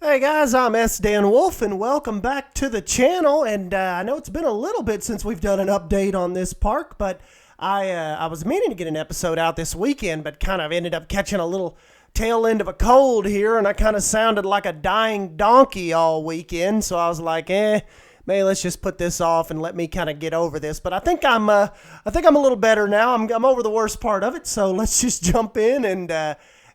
Hey guys, I'm Sdanwolf and welcome back to the channel. And I know it's been a little bit since we've done an update on this park, but I was meaning to get an episode out this weekend, but kind of ended up catching a little tail end of a cold here, and I kind of sounded like a dying donkey all weekend. So I was like, maybe let's just put this off and let me kind of get over this. But I think I'm a little better now. I'm over the worst part of it. So let's just jump in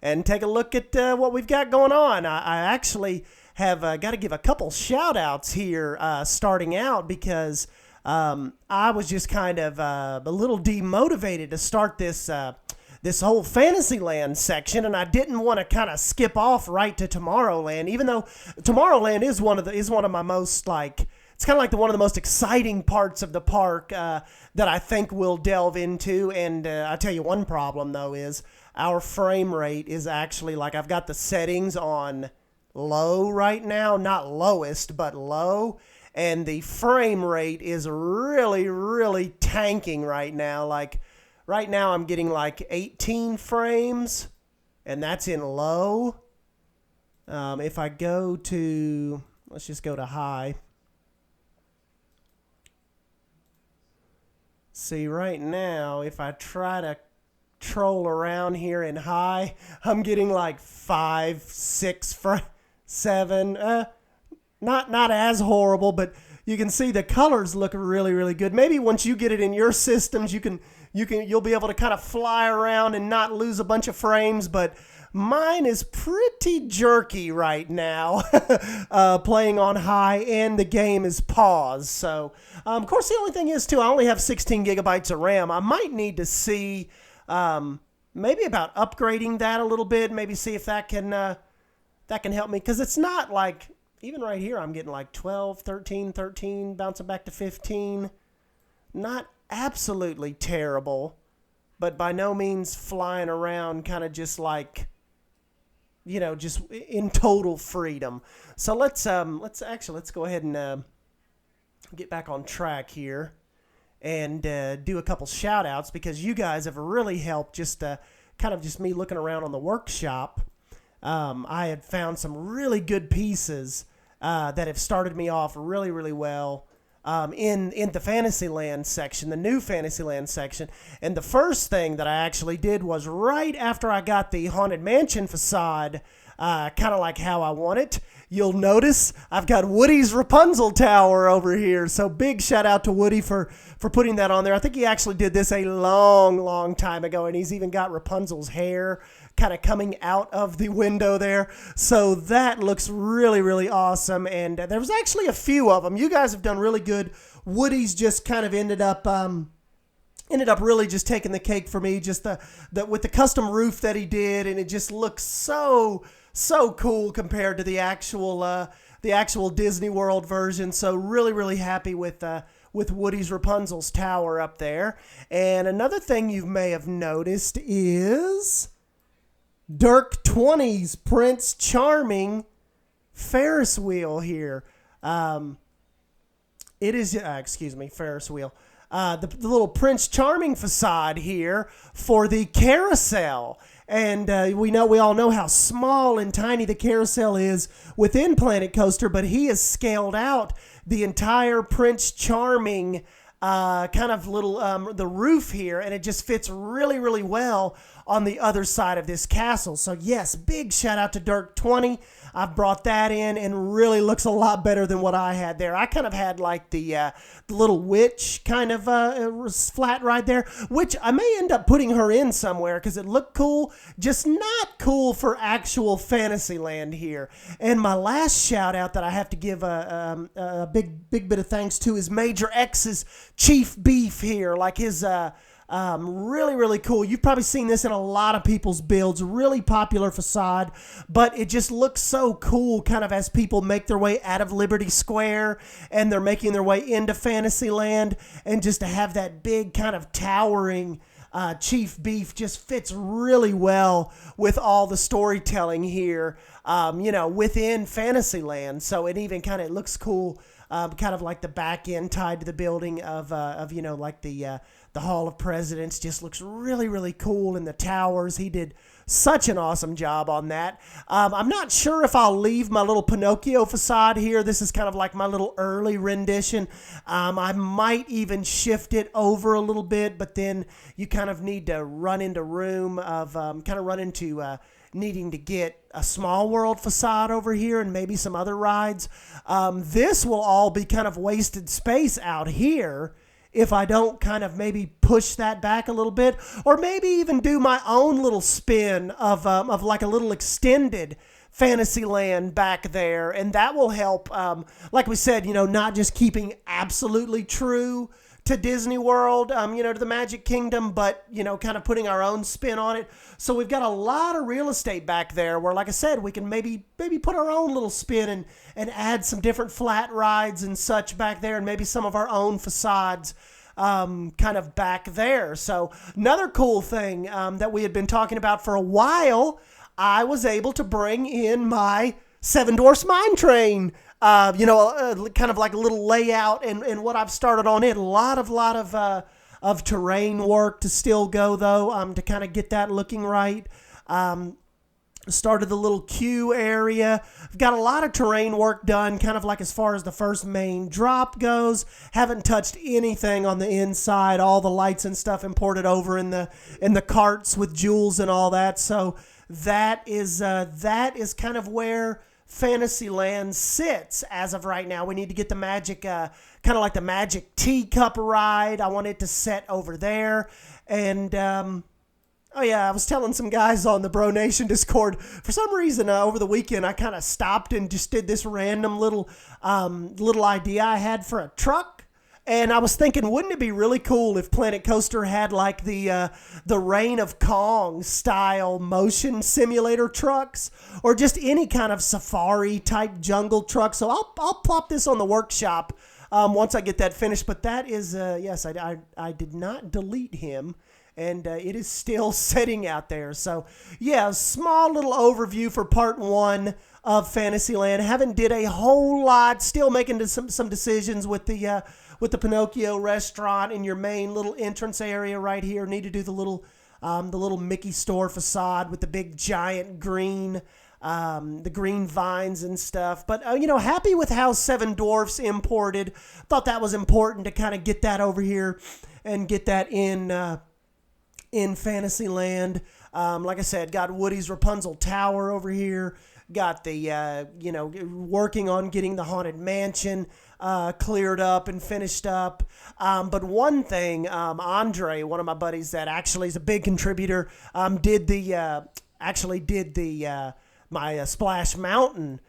and take a look at what we've got going on. I actually have got to give a couple shout outs here starting out because I was just kind of a little demotivated to start this whole Fantasyland section, and I didn't want to kind of skip off right to Tomorrowland, even though Tomorrowland is one of my most it's kind of like one of the most exciting parts of the park that I think we'll delve into. And I'll tell you one problem though is our frame rate is actually I've got the settings on low right now, not lowest, but low. And the frame rate is really, really tanking right now. Right now I'm getting 18 frames, and that's in low. If I go to, let's just go to high. See, right now, if I try to troll around here in high, I'm getting 5, 6, 7. Not as horrible, but you can see the colors look really, really good. Maybe once you get it in your systems, you'll be able to kind of fly around and not lose a bunch of frames, but mine is pretty jerky right now, playing on high, and the game is paused. So, of course, the only thing is, too, I only have 16 gigabytes of RAM. I might need to see maybe about upgrading that a little bit, maybe see if that can help me, because it's not even right here, I'm getting 12, 13, bouncing back to 15. Not absolutely terrible, but by no means flying around kind of just just in total freedom. So let's go ahead and get back on track here and do a couple shout outs, because you guys have really helped just me looking around on the workshop. I had found some really good pieces that have started me off really, really well in the Fantasyland section, the new Fantasyland section. And the first thing that I actually did was right after I got the Haunted Mansion facade, kind of like how I want it. You'll notice I've got Woody's Rapunzel Tower over here. So big shout out to Woody for putting that on there. I think he actually did this a long, long time ago, and he's even got Rapunzel's hair kind of coming out of the window there. So that looks really, really awesome. And there was actually a few of them. You guys have done really good. Woody's just kind of ended up really just taking the cake for me, just the with the custom roof that he did, and it just looks so cool compared to the actual Disney World version. So really, really happy with Woody's Rapunzel's Tower up there. And another thing you may have noticed is Dirk 20's Prince Charming Ferris wheel here. It is, Ferris wheel. The little Prince Charming facade here for the carousel. And we all know how small and tiny the carousel is within Planet Coaster, but he has scaled out the entire Prince Charming kind of little the roof here, and it just fits really, really well on the other side of this castle. So yes, big shout out to Dirk 20. I've brought that in, and really looks a lot better than what I had there. I kind of had the little witch kind of flat right there, which I may end up putting her in somewhere because it looked cool, just not cool for actual Fantasyland here. And my last shout out that I have to give a big bit of thanks to is Major X's Chief Beef here, his really, really cool. You've probably seen this in a lot of people's builds. Really popular facade, but it just looks so cool kind of as people make their way out of Liberty Square and they're making their way into Fantasyland, and just to have that big kind of towering Chief Beef just fits really well with all the storytelling here, within Fantasyland. So it even kind of looks cool, kind of like the back end tied to the building of the Hall of Presidents. Just looks really, really cool. And the towers, he did such an awesome job on that. I'm not sure if I'll leave my little Pinocchio facade here. This is kind of like my little early rendition. I might even shift it over a little bit, but then you kind of need to run into needing to get a Small World facade over here and maybe some other rides. This will all be kind of wasted space out here if I don't kind of maybe push that back a little bit, or maybe even do my own little spin of like a little extended Fantasyland back there. And that will help, like we said, not just keeping absolutely true to Disney World, to the Magic Kingdom, but, kind of putting our own spin on it. So we've got a lot of real estate back there where, like I said, we can maybe put our own little spin and add some different flat rides and such back there, and maybe some of our own facades kind of back there. So another cool thing that we had been talking about for a while, I was able to bring in my Seven Dwarfs Mine Train, kind of like a little layout and what I've started on it. A lot of terrain work to still go, though, to kind of get that looking right. Started the little queue area. I've got a lot of terrain work done, kind of like as far as the first main drop goes. Haven't touched anything on the inside. All the lights and stuff imported over in the carts with jewels and all that. So that is kind of where Fantasyland sits as of right now. We need to get the magic, kind of like the magic teacup ride. I want it to set over there. And oh yeah, I was telling some guys on the Bro Nation Discord, for some reason over the weekend I kind of stopped and just did this random little idea I had for a truck. And I was thinking, wouldn't it be really cool if Planet Coaster had like the Reign of Kong style motion simulator trucks, or just any kind of safari type jungle truck? So I'll plop this on the workshop once I get that finished. But that is yes, I did not delete him. And it is still sitting out there. So, yeah, small little overview for part 1 of Fantasyland. Haven't did a whole lot. Still making some decisions with the Pinocchio restaurant in your main little entrance area right here. Need to do the little Mickey store facade with the big giant green, the green vines and stuff. But, happy with how Seven Dwarfs imported. Thought that was important to kind of get that over here and get that in Fantasyland. Like I said, got Woody's Rapunzel Tower over here. Got the, working on getting the Haunted Mansion cleared up and finished up. But one thing, Andre, one of my buddies that actually is a big contributor, did my Splash Mountain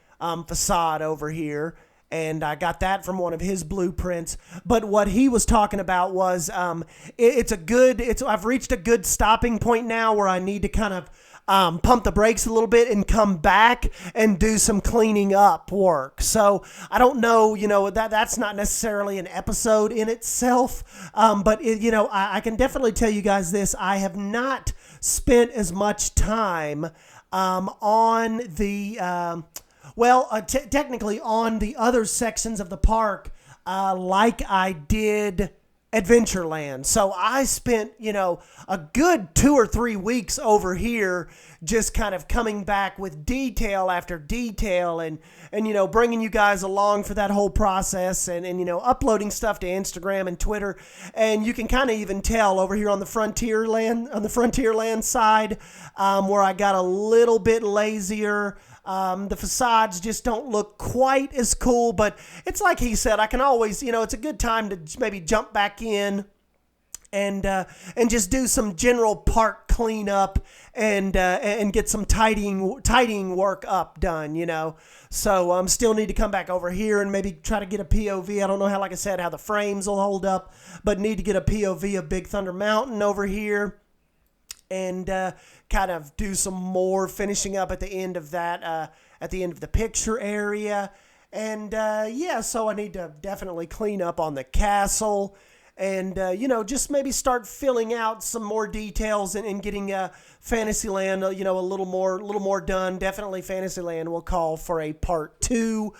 facade over here. And I got that from one of his blueprints. But what he was talking about was I've reached a good stopping point now where I need to kind of pump the brakes a little bit and come back and do some cleaning up work. So I don't know, that's not necessarily an episode in itself. But I can definitely tell you guys this. I have not spent as much time on the technically on the other sections of the park, like I did Adventureland. So I spent, a good 2 or 3 weeks over here just kind of coming back with detail after detail and bringing you guys along for that whole process and uploading stuff to Instagram and Twitter. And you can kind of even tell over here on the Frontierland side, where I got a little bit lazier. The facades just don't look quite as cool, but it's like he said, I can always, it's a good time to maybe jump back in and just do some general park cleanup and get some tidying work up done, So still need to come back over here and maybe try to get a POV. I don't know how, like I said, how the frames will hold up, but need to get a POV of Big Thunder Mountain over here. And kind of do some more finishing up at the end of that, at the end of the picture area. And so I need to definitely clean up on the castle and, just maybe start filling out some more details and getting Fantasyland, a little more done. Definitely Fantasyland will call for a part 2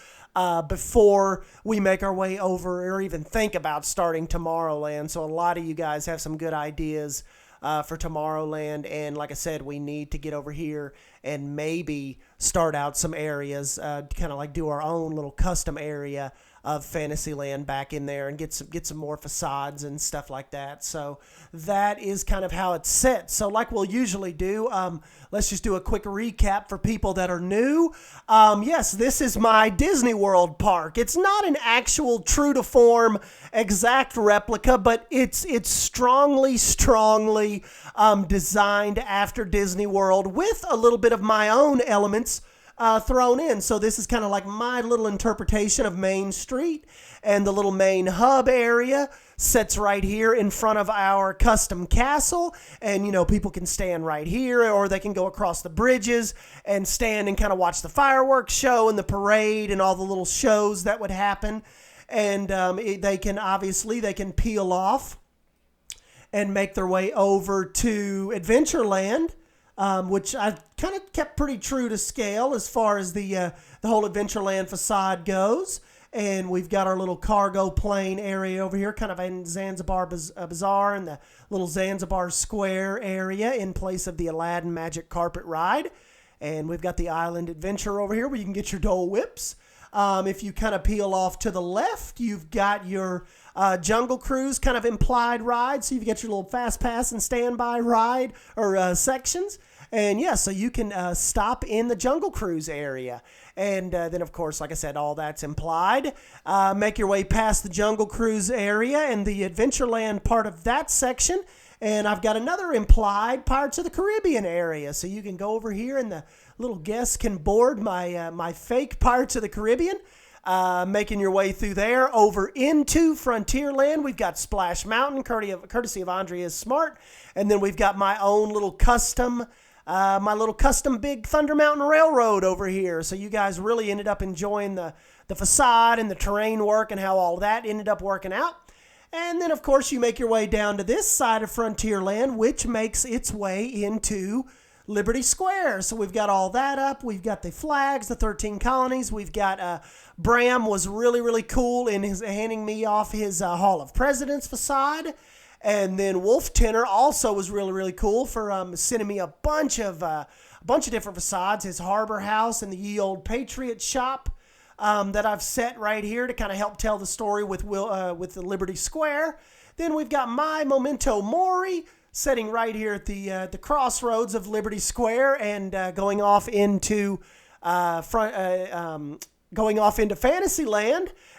before we make our way over or even think about starting Tomorrowland. So a lot of you guys have some good ideas for Tomorrowland. And like I said, we need to get over here and maybe start out some areas, kind of like do our own little custom area of Fantasyland back in there and get some more facades and stuff like that. So that is kind of how it's set. So like we'll usually do, let's just do a quick recap for people that are new. Yes, this is my Disney World park. It's not an actual true to form exact replica, but it's strongly designed after Disney World with a little bit of my own elements thrown in. So this is kind of like my little interpretation of Main Street, and the little main hub area sits right here in front of our custom castle. And, you know, people can stand right here, or they can go across the bridges and stand and kind of watch the fireworks show and the parade and all the little shows that would happen. And they can peel off and make their way over to Adventureland, which I've kind of kept pretty true to scale as far as the whole Adventureland facade goes. And we've got our little cargo plane area over here, kind of in Zanzibar Bazaar and the little Zanzibar Square area in place of the Aladdin Magic Carpet Ride. And we've got the Island Adventure over here where you can get your Dole Whips. If you kind of peel off to the left, you've got your Jungle Cruise kind of implied ride. So you've got your little Fast Pass and Standby ride or sections. And yeah, so you can stop in the Jungle Cruise area. And then, of course, like I said, all that's implied. Make your way past the Jungle Cruise area and the Adventureland part of that section. And I've got another implied Pirates of the Caribbean area. So you can go over here and the little guests can board my fake Pirates of the Caribbean. Making your way through there over into Frontierland. We've got Splash Mountain, courtesy of Andrea Smart. And then we've got my own little custom Big Thunder Mountain Railroad over here. So you guys really ended up enjoying the facade and the terrain work and how all that ended up working out. And then, of course, you make your way down to this side of Frontierland, which makes its way into Liberty Square. So we've got all that up. We've got the flags, the 13 colonies. We've got Bram was really cool in handing me off his Hall of Presidents facade. And then Wolf Tenor also was really cool for sending me a bunch of different facades. His Harbor House and the Ye Old Patriot Shop that I've set right here to kind of help tell the story with the Liberty Square. Then we've got my Memento Mori sitting right here at the crossroads of Liberty Square and going off into Fantasyland.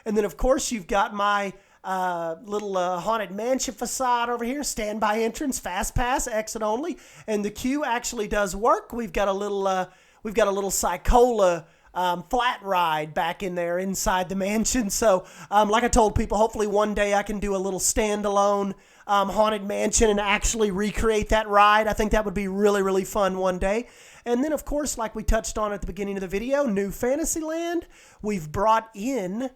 And then, of course, you've got my little Haunted Mansion facade over here, standby entrance, fast pass, exit only, and the queue actually does work. We've got a little Psychola flat ride back in there inside the mansion. So, like I told people, hopefully one day I can do a little standalone Haunted Mansion and actually recreate that ride. I think that would be really fun one day. And then, of course, like we touched on at the beginning of the video, New Fantasyland, we've brought in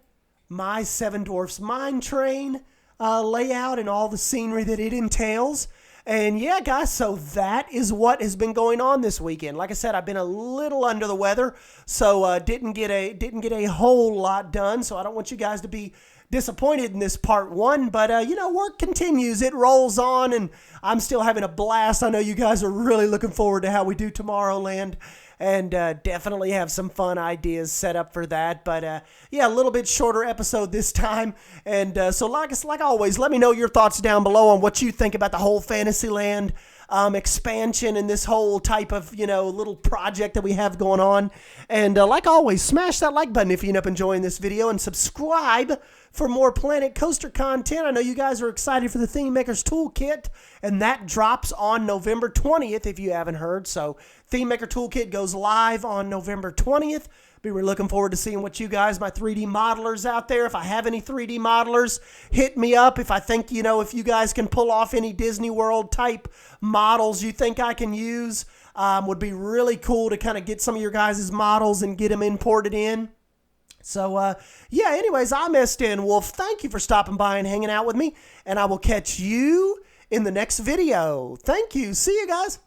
my Seven Dwarfs Mine Train layout and all the scenery that it entails. And yeah, guys, so that is what has been going on this weekend. Like I said, I've been a little under the weather, so didn't get a whole lot done. So I don't want you guys to be disappointed in this part one, but work continues. It rolls on, and I'm still having a blast. I know you guys are really looking forward to how we do Tomorrowland. And definitely have some fun ideas set up for that. But yeah, a little bit shorter episode this time. And so like always, let me know your thoughts down below on what you think about the whole Fantasyland expansion and this whole type of, little project that we have going on. And like always, smash that like button if you end up enjoying this video, and subscribe for more Planet Coaster content. I know you guys are excited for the Theme Maker's Toolkit, and that drops on November 20th if you haven't heard. So Theme Maker Toolkit goes live on November 20th. We're looking forward to seeing what you guys, my 3D modelers out there, if I have any 3D modelers, hit me up. If I think, if you guys can pull off any Disney World type models you think I can use, would be really cool to kind of get some of your guys' models and get them imported in. So, yeah, anyways, I'm Sdanwolf. Thank you for stopping by and hanging out with me, and I will catch you in the next video. Thank you. See you guys.